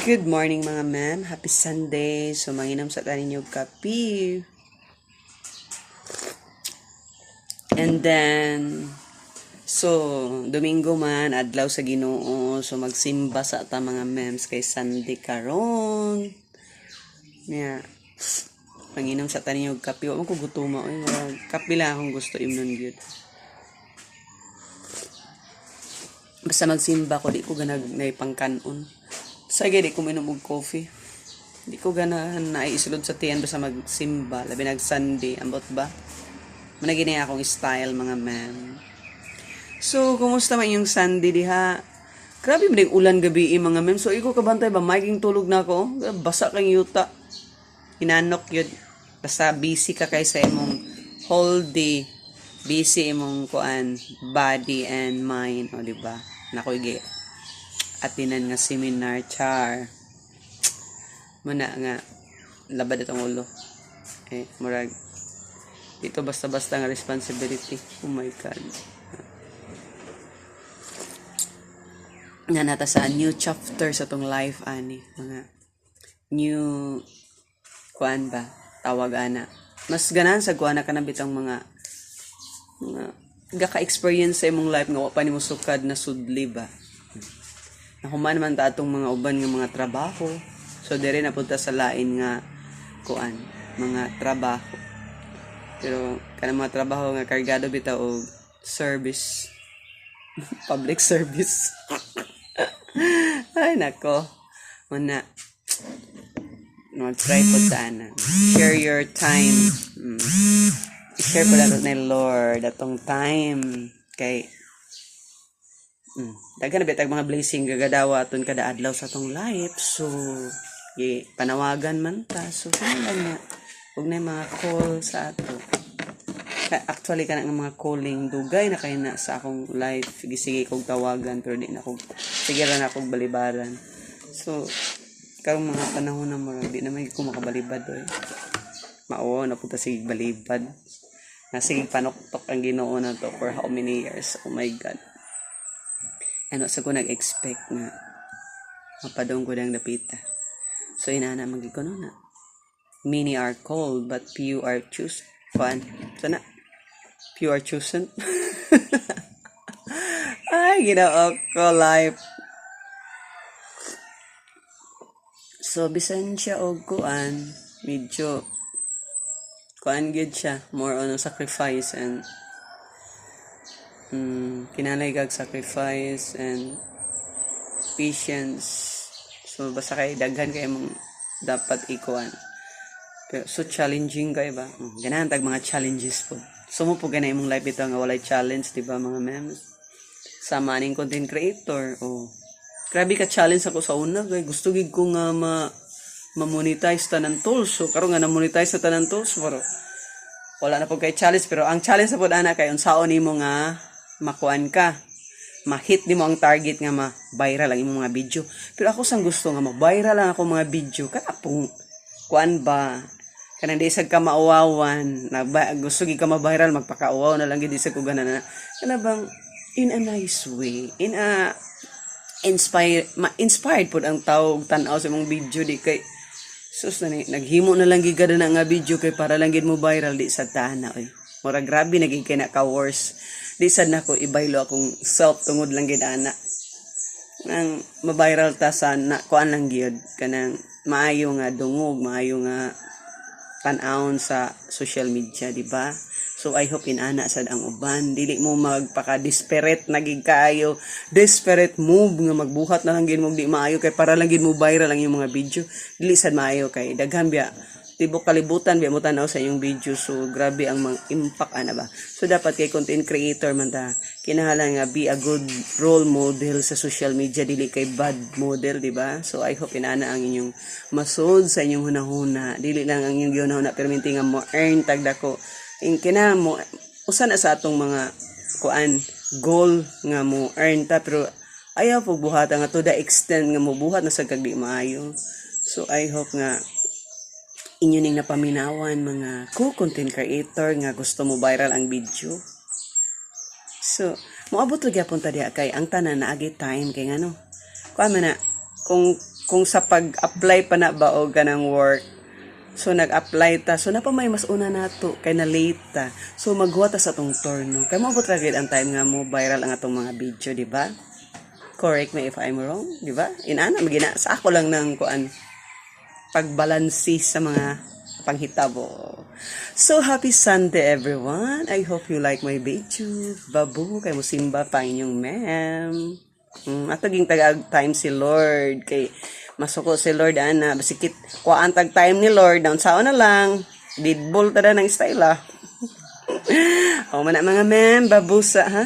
Good morning mga ma'am. Happy Sunday. So, manginom sa tanin yung kape. And then, Domingo man, adlaw sa Ginoo. So, magsimba sa ta mga ma'ams kay Sunday karon. Yeah. Manginom sa tanin yung kape. Wala ko gutuma. Kape lang akong gusto imnon yun. Basta magsimba ko, di ko ganag na ipangkanon. Sige, di ko minom og coffee. Di ko ganahan na isulod sa tiyan basta magsimba. Labi nag-Sunday. Ambot ba? Managini akong style, mga ma'am. So, kumusta man yung Sunday diha? Grabe mo din ulan gabi mga ma'am. So, iko kabantay ba? Making tulog na ako. Basa kang yuta. Hinanok yun. Basta busy ka kay sa imong whole day. Busy imong kuan, body and mind. O, diba? Nakuigi. Atinan nga seminar, char. Muna nga, labad itong ulo. Murag, dito basta-basta nga responsibility. Oh my God. Nga nata sa new chapter sa tong life, ani. Mga new, kuan ba? Tawag ana. Mas ganan sa kuan na ka na bitang mga gaka-experience sa imong life nga pa ni mo sukad na sudli ba? Nahuman man ta atong mga uban nga mga trabaho. So dire napunta sa lain nga kuan, mga trabaho. Pero kanang mga trabaho nga kargado bitaw og service. Public service. Ay nako. Muna mag-try po sana. Share your time. I-share po natin ni Lord atong time kay daghan na bitag mga blessing gagadawa aton kada adlaw sa atong life. So panawagan man ta. So lang na ug na mga call sa ato. Actually kana nga mga calling dugay na kay na sa akong life. Sige kog tawagan pero di na kog sige ra na kog balibaran. So karong mga panahon na mo di na may ko makabalibad oy. Mao na punta sige balibad. Na sige panuktok ang Ginoo na to for how many years. Oh my God. Ano sa ko nag-expect na mapadong ko ng dapita. So, inana magigano na. Many are called, but few are chosen. Fun. Sana? Few are chosen. Ay, Ginoo ko life. So, bisan siya og kuan, medyo kuan gid siya. More on sacrifice and kinalay kag sacrifice and patience. So basta kay daghan kay mong dapat ikuan. Pero so challenging kay ba? Ganahan tag mga challenges po. So mo po ganay imong life ito nga walay challenge, di ba mga memes? Sama ning content creator. Oh. Grabe ka challenge ako sa una kay gusto gid ko nga ma-monetize tanan tools. So karon nga na-monetize sa tanan tools pero wala na po kay challenge. Pero ang challenge sa po ana kay unsaon nimo nga makuan ka, ma-hit nimo ang target nga ma-viral ang imong mga video. Pero ako sang gusto nga ma-viral lang ako mga video kana pong kuan ba kanang di sad ka mauwawan na gusto gi ka ma-viral magpakauwaw na lang gid sa kuganan na kana bang in a nice way, in a inspired pud ang tao tan-aw sa imong video di kay sus na naghimo na lang gid kada na nga video kay para lang gid mo viral di sad tana oy. Mura grabe naging kay na ka worse. Di sad na ko ibaylo akong self tungod lang gid ana. Nang ma-viral ta sa na kuan lang gyud kanang maayo nga dungog, maayo nga tan-awon sa social media, di ba? So I hope inana sad ang uban dili mo magpaka-desperate nagig kaayo, desperate move nga magbuhat na lang gid mo di maayo kay para lang gid mo viral ang imong mga video. Dili sad maayo kay daghan biya tibok kalibutan biya mo tanaw sa iyong video. So grabe ang mga impact ana ba. So dapat kay content creator man ta kinahanglan nga be a good role model sa social media dili kay bad model, di ba? So I hope inana ang inyong masud sa inyong hunahuna. Dili lang ang inyong hunahuna pero minti nga mo earn tag dako. Kina mo usa na sa atong mga kuan goal nga mo earn ta pero ayaw po buhat nga to the extent nga mo buhat na sa kagdi maayo. So I hope nga inyo ning napaminawan mga content creator nga gusto mo viral ang video. So moabot lagi apon ta diha kay ang tanan naagi time kay ngano kuan man na kung kung sa pag-apply pa na ba o ganang work. So nag-apply ta. So napa may mas una nato kay na late ta. So maghuwa ta sa tong turno. Kay mo ra gid ang time nga mo viral ang atong mga video, di ba? Correct me if I'm wrong, di ba? Inana magina sa ako lang nang kuan pagbalansi sa mga panghitabo. So happy Sunday everyone. I hope you like my video. Babu kay mo simba pa inyong ma'am. Ataging tagag time si Lord kay masuko si Lord ana basikit kuan tag time ni Lord down sao na lang didbol tada ng style ah. O man mga ma'am babusa ha.